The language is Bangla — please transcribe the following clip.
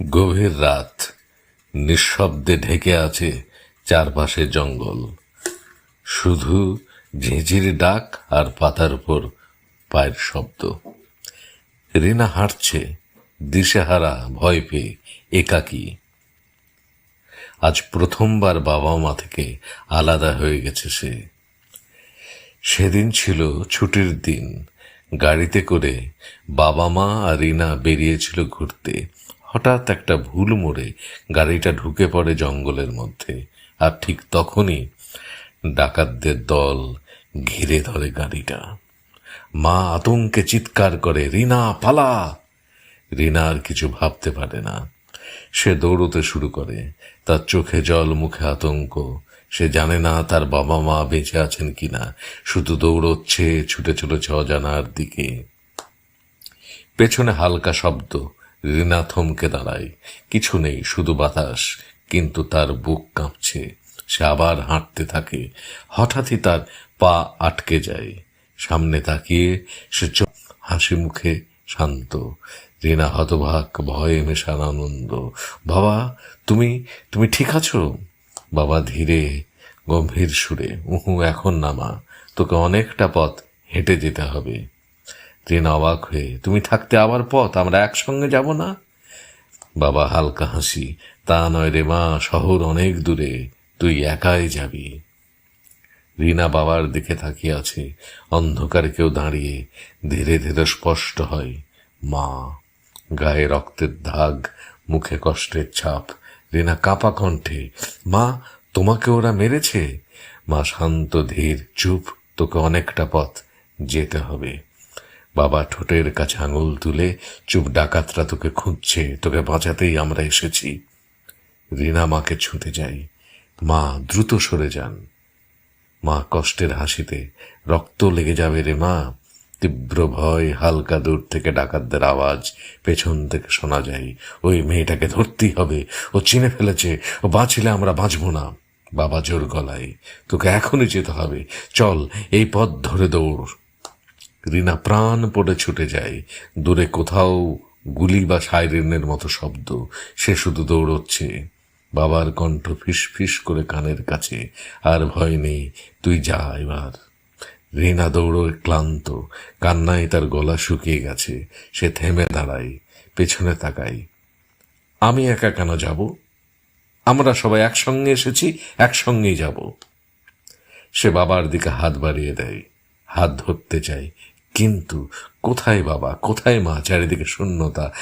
গভীর রাত, নিঃশব্দে ঢেকে আছে চারপাশে জঙ্গল। শুধু ঝিঁঝির ডাক আর পাতার উপর পায়ের শব্দ। রিনা হাঁটছে, দিশেহারা, ভয় পেয়ে, একাকী। আজ প্রথমবার বাবা মা থেকে আলাদা হয়ে গেছে সে। সেদিন ছিল ছুটির দিন। গাড়িতে করে বাবা মা আর রিনা বেরিয়েছিল ঘুরতে। হঠাৎ একটা ভুল মোড়ে গাড়িটা ঢুকে পড়ে জঙ্গলের মধ্যে। আর ঠিক তখনই ডাকাতদের দল ঘিরে ধরে গাড়িটা। মা আতঙ্কে চিৎকার করে, রিনা পালা! রিনা আর কিছু ভাবতে পারে না। সে দৌড়তে শুরু করে, তার চোখে জল, মুখে আতঙ্ক। সে জানে না তার বাবা মা বেঁচে আছেন কিনা, শুধু দৌড়চ্ছে, ছুটে চলেছে অজানার দিকে। পেছনে হালকা শব্দ। রিনা থমকে দাঁড়ায়। কিছু নেই, শুধু বাতাস, কিন্তু তার বুক কাঁপছে। সে আবার হাঁটতে থাকে। হঠাৎই তার পা আটকে যায়। সামনে তাকিয়ে সে হাসি মুখে শান্ত। রিনা হতবাক, ভয়ে মেশান আনন্দ। বাবা, তুমি তুমি ঠিক আছো? বাবা ধীরে, গম্ভীর সুরে, এখন নামা, তোকে অনেকটা পথ হেঁটে যেতে হবে। রিনা অবাক হয়ে, তুমি থাকতে আবার পথ, আমরা একসঙ্গে যাব না? বাবা হালকা হাসি, তা নয় রে মা, শহর অনেক দূরে, তুই একাই যাবি। রিনা বাবার দিকে তাকিয়ে আছে। অন্ধকারে কেউ দাঁড়িয়ে। ধীরে ধীরে স্পষ্ট হয়, মা। গায়ে রক্তের দাগ, মুখে কষ্টের ছাপ। রিনা কাঁপা কণ্ঠে, মা, তোমাকে ওরা মেরেছে? মা শান্ত, ধীর, চুপ, তোকে অনেকটা পথ যেতে হবে। বাবা ঠোঁটের কাছে আঙুল তুলে, চুপ, ডাকাতরা তোকে খুঁজছে, তোকে বাঁচাতেই আমরা এসেছি। রিনা মাকে ছুঁতে যায়। মা, দ্রুত সরে যান। মা কষ্টের হাসিতে, রক্ত লেগে যাবে রে মা। তীব্র ভয়। হালকা দূর থেকে ডাকাতদের আওয়াজ। পেছন থেকে শোনা যায়, ওই মেয়েটাকে ধরতেই হবে, ও চিনে ফেলেছে, ও বাঁচলে আমরা বাঁচব না। বাবা জোর গলায়, তোকে এখনই যেতে হবে, চল, এই পথ ধরে দৌড়। রিনা প্রাণ পড়ে ছুটে যায়। দূরে কোথাও গুলি বা সাইরেনের মতো শব্দ। সে শুধু দৌড়চ্ছে। বাবার কণ্ঠ ফিস ফিস করে কানের কাছে, আর ভয় নেই, তুই যা এবার। রিনা দৌড়ে ক্লান্ত, কান্নায় তার গলা শুকিয়ে গেছে। সে থেমে দাঁড়ায়, পেছনে তাকায়। আমি একা কেন যাব? আমরা সবাই একসঙ্গে এসেছি, একসঙ্গেই যাব। সে বাবার দিকে হাত বাড়িয়ে দেয়, হাত ধরতে চায়, কিন্তু কোথায় বাবা, কোথায় মা? চারিদিকে শূন্যতা।